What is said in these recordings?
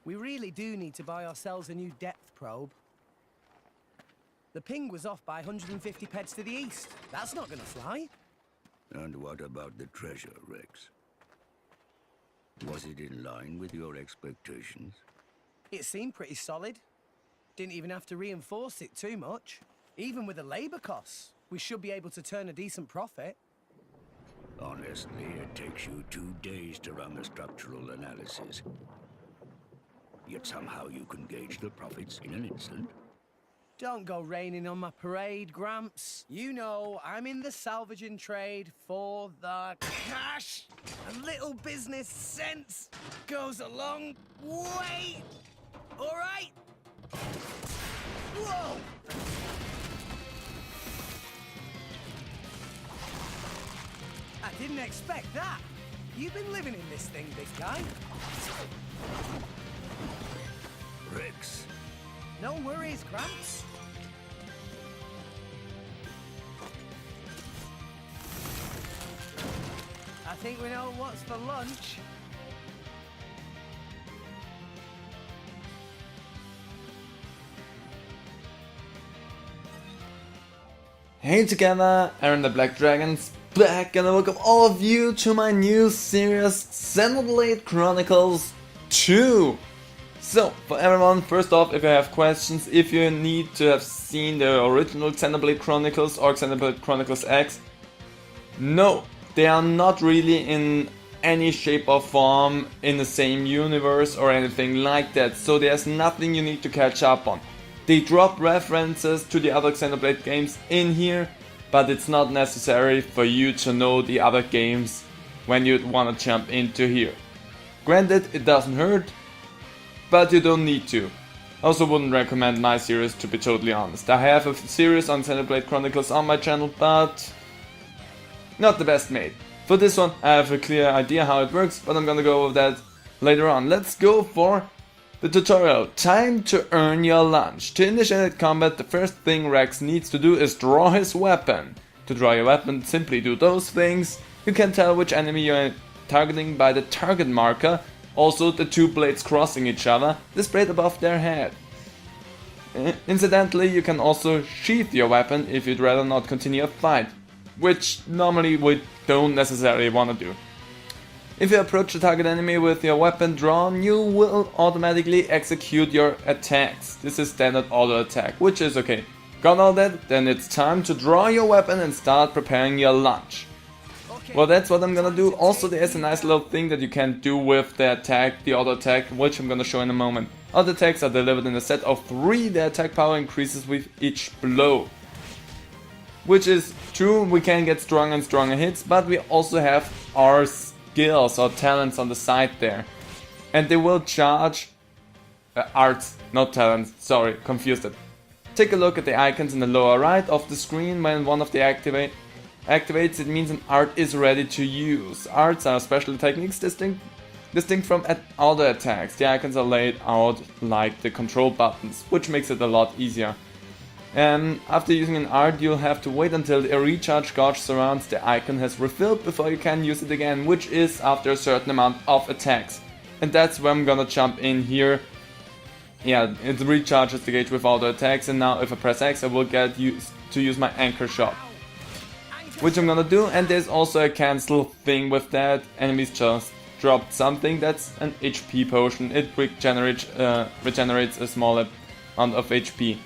We really do need to buy ourselves a new depth probe. The ping was off by 150 peds to the east. That's not gonna fly. And what about the treasure, Rex? Was it in line with your expectations? It seemed pretty solid. Didn't even have to reinforce it too much. Even with the labor costs, we should be able to turn a decent profit. Honestly, it takes you 2 days to run the structural analysis. Yet somehow you can gauge the profits in an instant. Don't go raining on my parade, Gramps. You know, I'm in the salvaging trade for the cash. And little business sense goes a long way. All right? Whoa! I didn't expect that. You've been living in this thing, big guy. Rex. No worries, Gramps. I think we know what's for lunch. Hey together, Aaron the Black Dragon's back, and I welcome all of you to my new series Xenoblade Chronicles 2. So, for everyone, first off, if you have questions, if you need to have seen the original Xenoblade Chronicles or Xenoblade Chronicles X, no, they are not really in any shape or form in the same universe or anything like that, so there's nothing you need to catch up on. They drop references to the other Xenoblade games in here, but it's not necessary for you to know the other games when you want to jump into here. Granted, it doesn't hurt, but you don't need to. I also wouldn't recommend my series, to be totally honest. I have a series on Xenoblade Chronicles on my channel, but not the best made. For this one, I have a clear idea how it works, but I'm gonna go over that later on. Let's go for the tutorial. Time to earn your lunch. To initiate combat, the first thing Rex needs to do is draw his weapon. To draw your weapon, simply do those things. You can tell which enemy you're targeting by the target marker. Also, the two blades crossing each other, displayed above their head. Incidentally, you can also sheath your weapon if you'd rather not continue a fight, which normally we don't necessarily want to do. If you approach the target enemy with your weapon drawn, you will automatically execute your attacks. This is standard auto attack, which is okay. Got all that? Then it's time to draw your weapon and start preparing your lunch. Well, that's what I'm gonna do. Also, there's a nice little thing that you can do with the attack, the auto attack, which I'm gonna show in a moment. Auto attacks are delivered in a set of 3. The attack power increases with each blow. Which is true, we can get stronger and stronger hits, but we also have our skills or talents on the side there. And they will charge arts, not talents, sorry, confused it. Take a look at the icons in the lower right of the screen. When one of the activates, it means an art is ready to use. Arts are special techniques distinct from auto attacks. The icons are laid out like the control buttons, which makes it a lot easier. After using an art, you'll have to wait until a recharge gauge surrounds the icon has refilled before you can use it again, which is after a certain amount of attacks. And that's where I'm gonna jump in here. Yeah, it recharges the gauge with auto attacks, and now if I press X, I will get used to use my anchor shot, which I'm gonna do. And there's also a cancel thing with that. Enemies just dropped something, that's an HP potion. It regenerates a small amount of HP.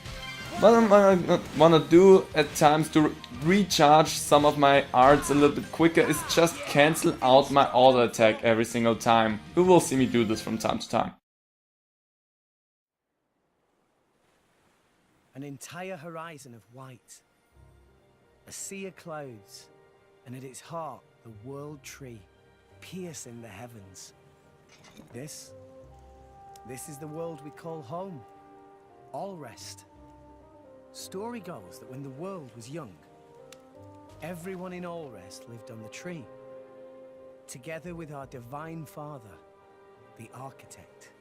What I'm gonna do at times to recharge some of my arts a little bit quicker is just cancel out my auto attack every single time. You will see me do this from time to time. An entire horizon of white. A sea of clouds. And at its heart, the world tree, piercing the heavens. This is the world we call home. Allrest. Story goes that when the world was young, everyone in Allrest lived on the tree, together with our divine father, the architect.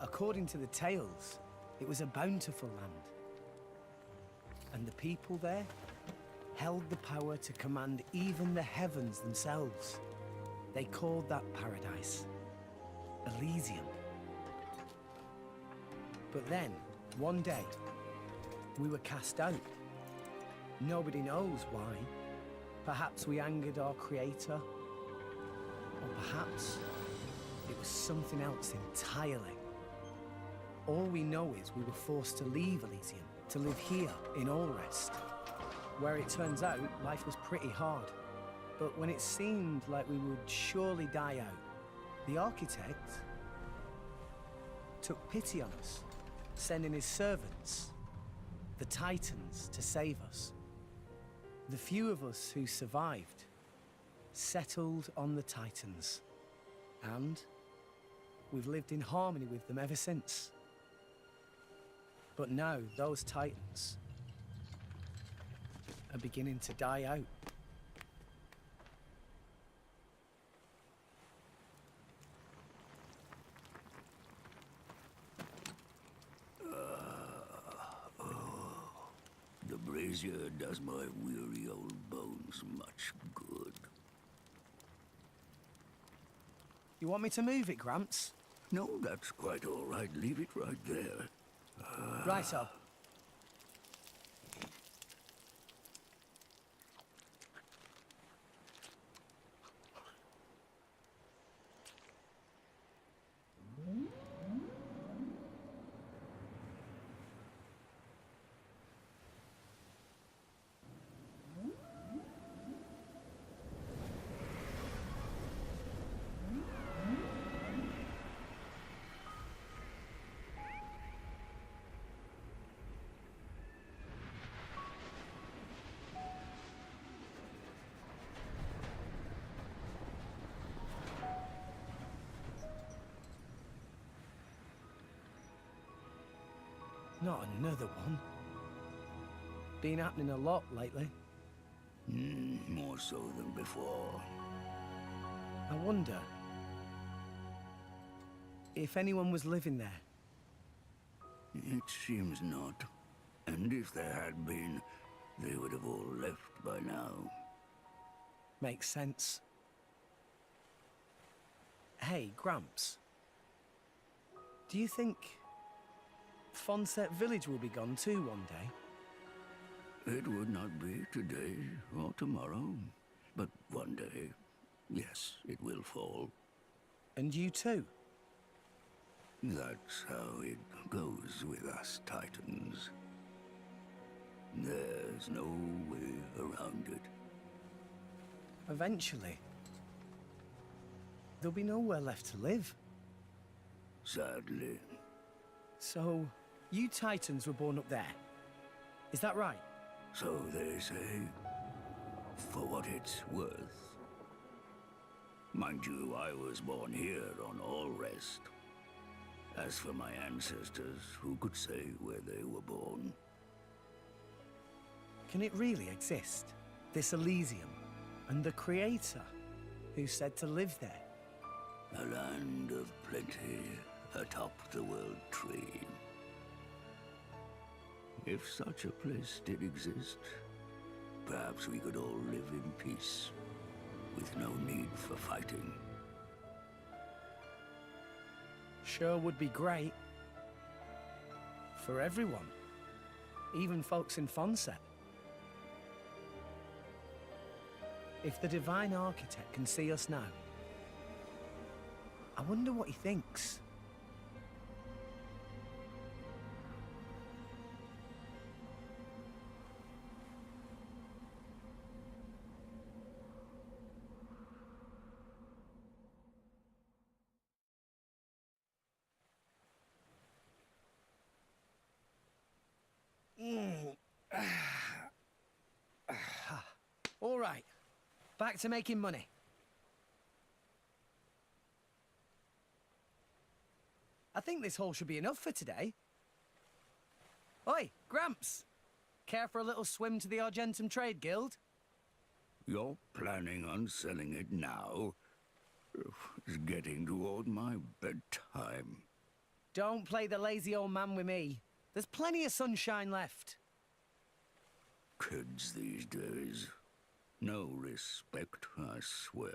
According to the tales, it was a bountiful land. And the people there held the power to command even the heavens themselves. They called that paradise Elysium. But then, one day, we were cast out. Nobody knows why. Perhaps we angered our creator. Or perhaps it was something else entirely. All we know is we were forced to leave Elysium, to live here in Allrest, where it turns out life was pretty hard. But when it seemed like we would surely die out, the architect took pity on us, sending his servants, the Titans, to save us. The few of us who survived settled on the Titans, and we've lived in harmony with them ever since. But now, those Titans are beginning to die out. The brazier does my weary old bones much good. You want me to move it, Gramps? No, that's quite all right. Leave it right there. Righto. Not another one. Been happening a lot lately. More so than before. I wonder if anyone was living there. It seems not. And if there had been, they would have all left by now. Makes sense. Hey, Gramps. Do you think Fonset Village will be gone too one day? It would not be today or tomorrow, but one day, yes, it will fall. And you too? That's how it goes with us Titans. There's no way around it. Eventually. There'll be nowhere left to live. Sadly. So, you Titans were born up there. Is that right? So they say. For what it's worth. Mind you, I was born here on Allrest. As for my ancestors, who could say where they were born? Can it really exist? This Elysium? And the Creator, who said to live there? A land of plenty atop the world tree. If such a place did exist, perhaps we could all live in peace, with no need for fighting. Sure would be great. For everyone. Even folks in Fonset. If the Divine Architect can see us now, I wonder what he thinks. All right, back to making money. I think this haul should be enough for today. Oi, Gramps! Care for a little swim to the Argentum Trade Guild? You're planning on selling it now? It's getting toward my bedtime. Don't play the lazy old man with me. There's plenty of sunshine left. Kids these days. No respect, I swear.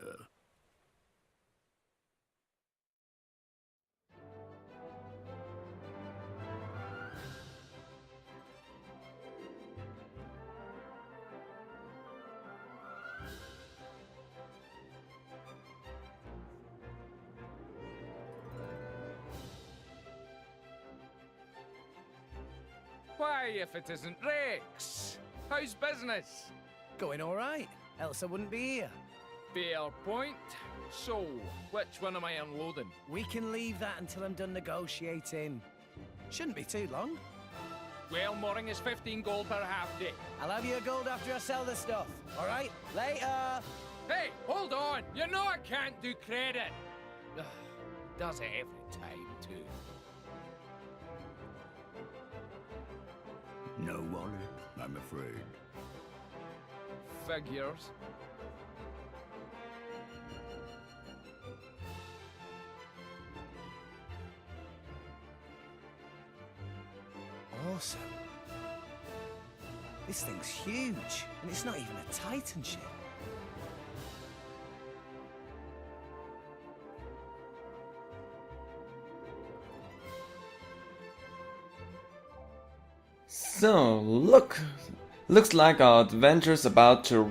Why, if it isn't Rex? How's business? Going all right, else I wouldn't be here. Fair point. So, which one am I unloading? We can leave that until I'm done negotiating. Shouldn't be too long. Well, mooring is 15 gold per half day. I'll have your gold after I sell the stuff, all right? Later! Hey, hold on! You know I can't do credit! Ugh, does it every time, too. No wallet, I'm afraid. Figures. Awesome. This thing's huge, and it's not even a Titan ship. So, looks like our adventure's about to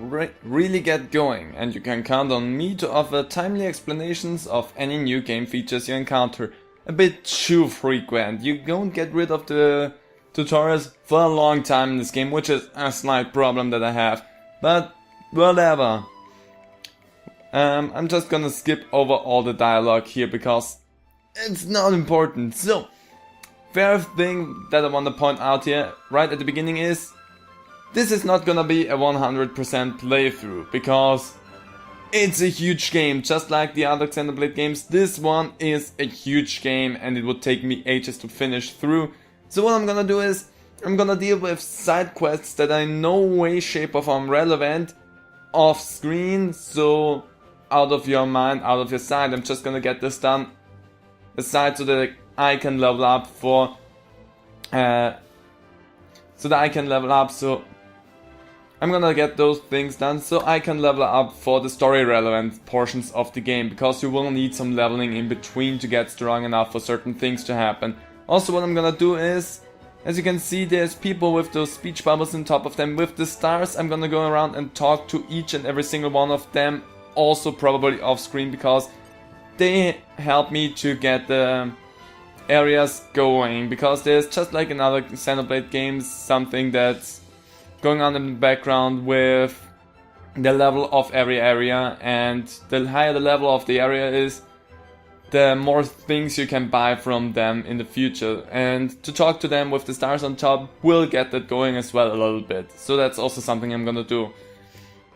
really get going, and you can count on me to offer timely explanations of any new game features you encounter. A bit too frequent. You don't get rid of the tutorials for a long time in this game, which is a slight problem that I have. But whatever. I'm just gonna skip over all the dialogue here because it's not important. So, first thing that I want to point out here right at the beginning is this is not gonna be a 100% playthrough because it's a huge game. Just like the other Xenoblade games, this one is a huge game and it would take me ages to finish through. So what I'm gonna do is I'm gonna deal with side quests that are in no way, shape or form relevant off screen, so out of your mind, out of your sight. I'm just gonna get this done aside so that I can level up for so I'm gonna get those things done so I can level up for the story relevant portions of the game, because you will need some leveling in between to get strong enough for certain things to happen. Also, what I'm gonna do is, as you can see, there's people with those speech bubbles on top of them with the stars. I'm gonna go around and talk to each and every single one of them, also probably off screen, because they help me to get the areas going, because there's, just like in other Xenoblade games, something that's going on in the background with the level of every area, and the higher the level of the area is, the more things you can buy from them in the future, and to talk to them with the stars on top will get that going as well a little bit. So that's also something I'm gonna do.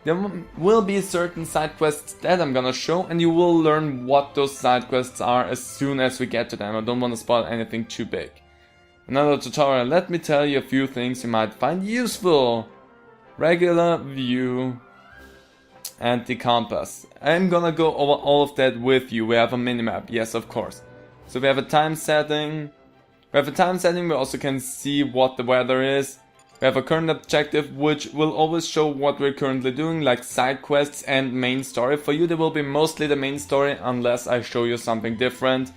There will be certain side quests that I'm gonna show, and you will learn what those side quests are as soon as we get to them. I don't want to spoil anything too big. Another tutorial, let me tell you a few things you might find useful. Regular view and the compass. I'm gonna go over all of that with you. We have a minimap, yes, of course. So we have a time setting. We also can see what the weather is. We have a current objective, which will always show what we're currently doing, like side quests and main story. For you, there will be mostly the main story, unless I show you something different.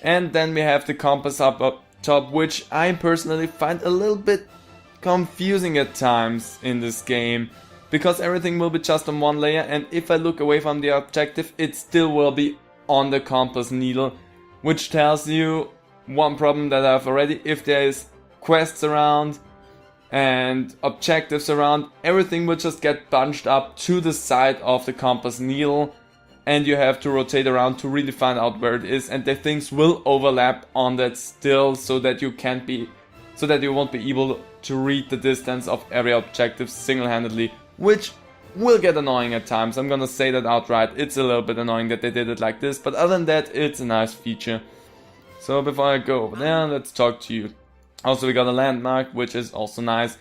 And then we have the compass up top, which I personally find a little bit confusing at times in this game, because everything will be just on one layer, and if I look away from the objective, it still will be on the compass needle, which tells you one problem that I have already. If there is quests around and objectives around, everything will just get bunched up to the side of the compass needle, and you have to rotate around to really find out where it is, and the things will overlap on that still, so that you won't be able to read the distance of every objective single-handedly, which will get annoying at times. I'm gonna say that outright. It's a little bit annoying that they did it like this, but other than that, it's a nice feature. So before I go over there, let's talk to you. Also, we got a landmark, which is also nice.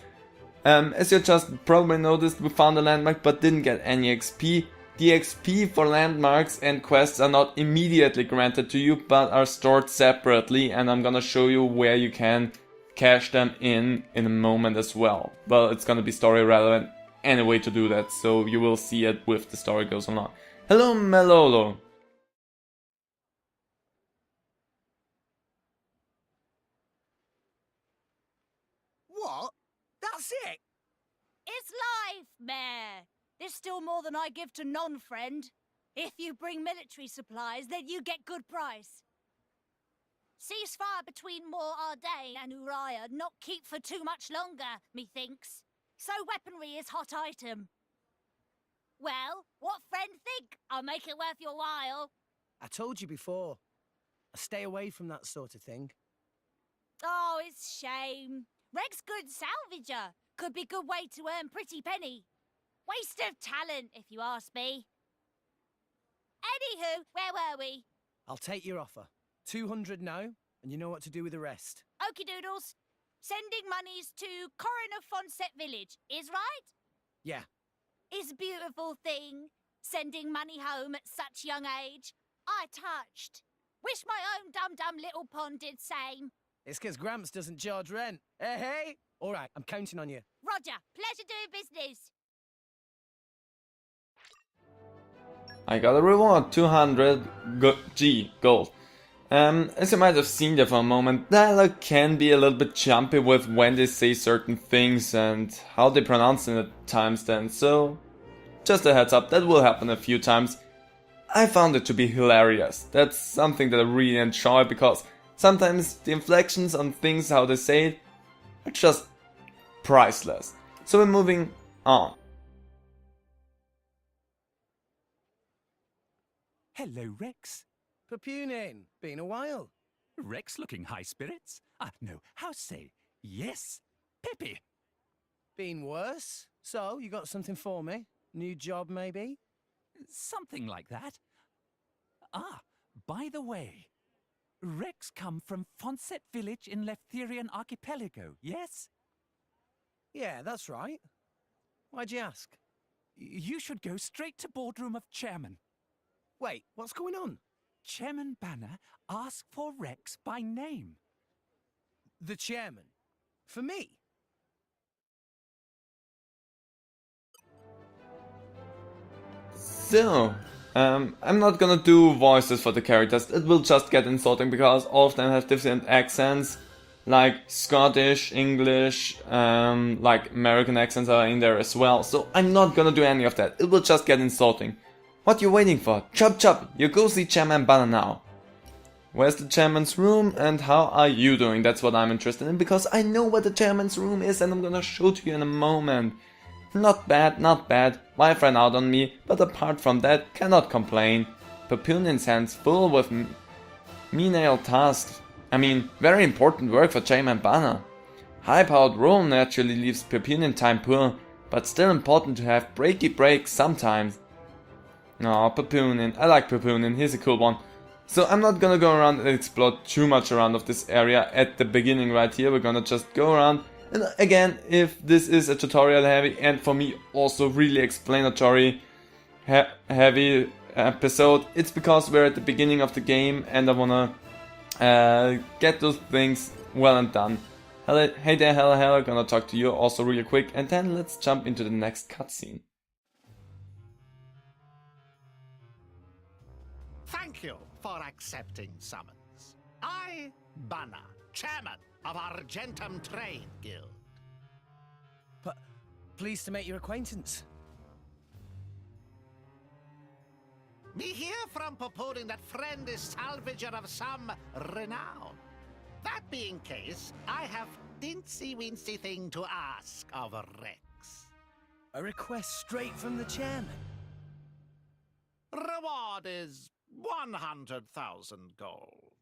As you just probably noticed, we found a landmark but didn't get any XP. The XP for landmarks and quests are not immediately granted to you, but are stored separately, and I'm gonna show you where you can cash them in a moment as well. Well, it's gonna be story relevant anyway to do that, so you will see it with the story goes along. Hello, Melolo. What? That's it? It's life, Mayor. There's still more than I give to non-friend. If you bring military supplies, then you get good price. Ceasefire between Mor Ardain and Uriah not keep for too much longer, methinks. So weaponry is hot item. Well, what friend think? I'll make it worth your while. I told you before. I stay away from that sort of thing. Oh, it's shame. Reg's good salvager. Could be good way to earn pretty penny. Waste of talent, if you ask me. Anywho, where were we? I'll take your offer. 200 now, and you know what to do with the rest. Okie doodles. Sending monies to Coroner Fonset village, is right? Yeah. Is a beautiful thing. Sending money home at such young age. I touched. Wish my own dum-dum little pond did same. It's 'cause Gramps doesn't charge rent. Hey, hey! All right, I'm counting on you. Roger, pleasure doing business. I got a reward, 200 G gold. As you might have seen there for a moment, dialogue can be a little bit jumpy with when they say certain things and how they pronounce them at times then, so just a heads up, that will happen a few times. I found it to be hilarious. That's something that I really enjoy because sometimes the inflections on things, how they say it, are just priceless. So we're moving on. Hello, Rex. Papunin, been a while. Rex looking high spirits? No, how say, yes, peppy. Been worse? So, you got something for me? New job, maybe? Something like that. By the way, Rex come from Fonset village in Leftherian archipelago, yes? Yeah, that's right. Why'd you ask? You should go straight to boardroom of chairman. Wait, what's going on? Chairman Banner asked for Rex by name. The chairman? For me? So, I'm not gonna do voices for the characters, it will just get insulting because all of them have different accents, like Scottish, English, like American accents are in there as well, so I'm not gonna do any of that, it will just get insulting. What you waiting for? Chop chop, you go see Chairman Banner now. Where's the chairman's room and how are you doing? That's what I'm interested in because I know what the chairman's room is and I'm gonna show to you in a moment. Not bad, not bad. Wife ran out on me, but apart from that, cannot complain. Papunin's hands full with menial tasks. I mean, very important work for Chairman Banner. High-powered role naturally leaves Papunin time poor, but still important to have breaky breaks sometimes. Aw, Papunin. I like Papunin, he's a cool one. So I'm not gonna go around and explore too much around of this area at the beginning right here. We're gonna just go around. And again, if this is a tutorial heavy and for me also really explanatory heavy episode, it's because we're at the beginning of the game and I wanna get those things well and done. Hey there, hello, gonna talk to you also really quick and then let's jump into the next cutscene. Thank you for accepting summons. I, Banner, chairman of Argentum Trade Guild. Pleased to make your acquaintance. Me hear from Papunin that friend is salvager of some renown. That being case, I have dincy-wincy thing to ask of Rex. A request straight from the chairman. Reward is 100,000 gold.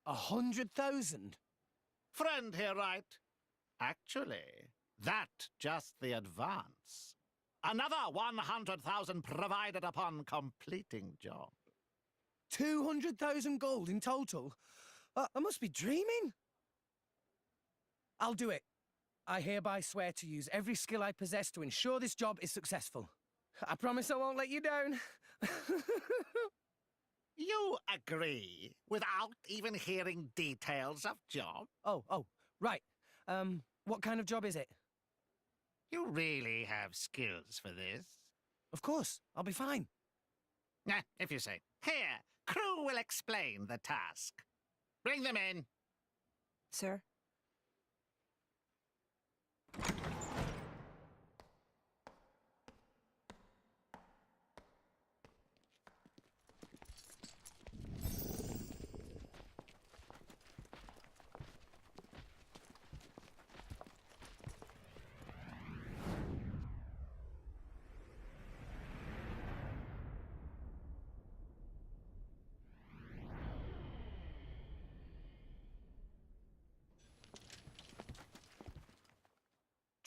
100,000? Friend here, right? Actually, that just the advance. Another 100,000 provided upon completing job. 200,000 gold in total? I must be dreaming. I'll do it. I hereby swear to use every skill I possess to ensure this job is successful. I promise I won't let you down. You agree without even hearing details of job? Oh, right. What kind of job is it? You really have skills for this? Of course, I'll be fine. If you say. Here, crew will explain the task. Bring them in. Sir?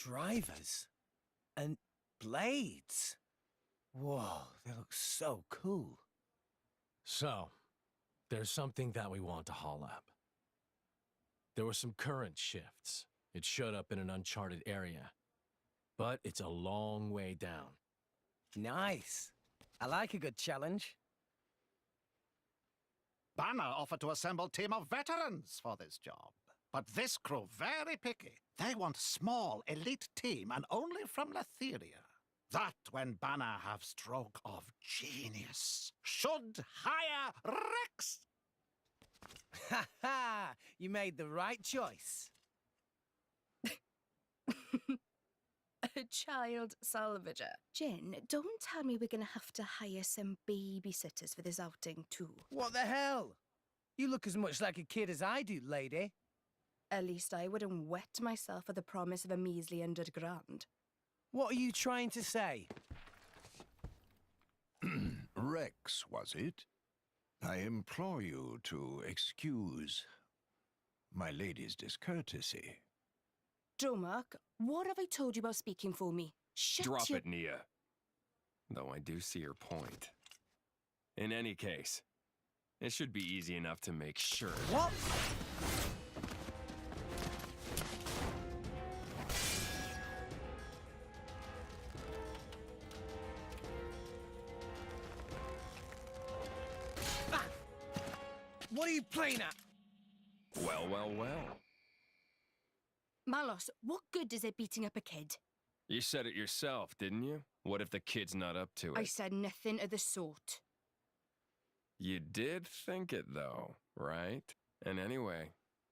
Drivers? And blades? Whoa, they look so cool. So, there's something that we want to haul up. There were some current shifts. It showed up in an uncharted area. But it's a long way down. Nice. I like a good challenge. Banner offered to assemble a team of veterans for this job. But this crew very picky. They want small, elite team and only from Letheria. That when Banner have stroke of genius. Should hire Rex! Ha ha! You made the right choice. A child salvager. Jin, don't tell me we're gonna have to hire some babysitters for this outing too. What the hell? You look as much like a kid as I do, lady. At least I wouldn't wet myself for the promise of a measly £100. What are you trying to say? Rex, was it? I implore you to excuse my lady's discourtesy. Dromark, what have I told you about speaking for me? Shut Drop your... it, Nia. Though I do see your point. In any case, it should be easy enough to make sure. What? Ah! What are you playing at? Well, well, well. Malos, what good is it beating up a kid? You said it yourself, didn't you? What if the kid's not up to it? I said nothing of the sort. You did think it, though, right? And anyway,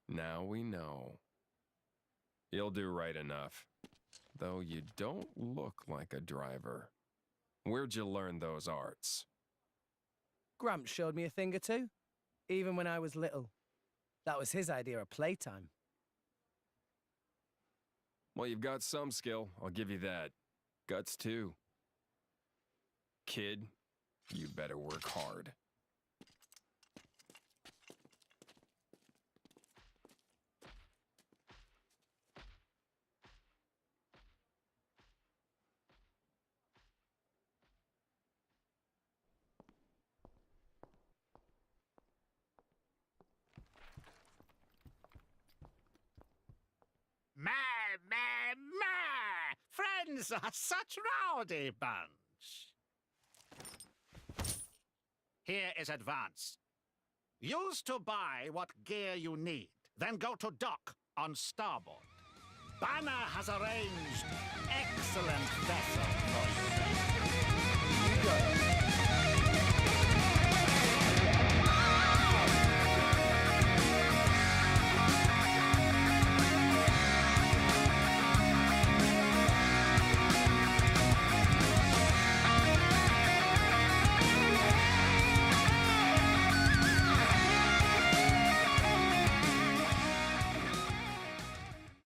now we know. You'll do right enough. Though you don't look like a driver. Where'd you learn those arts? Gramps showed me a thing or two, even when I was little. That was his idea of playtime. Well, you've got some skill, I'll give you that. Guts, too. Kid, you better work hard. Friends are such rowdy bunch. Here is advance. Use to buy what gear you need, then go to dock on starboard. Banner has arranged excellent vessel for you. You got it.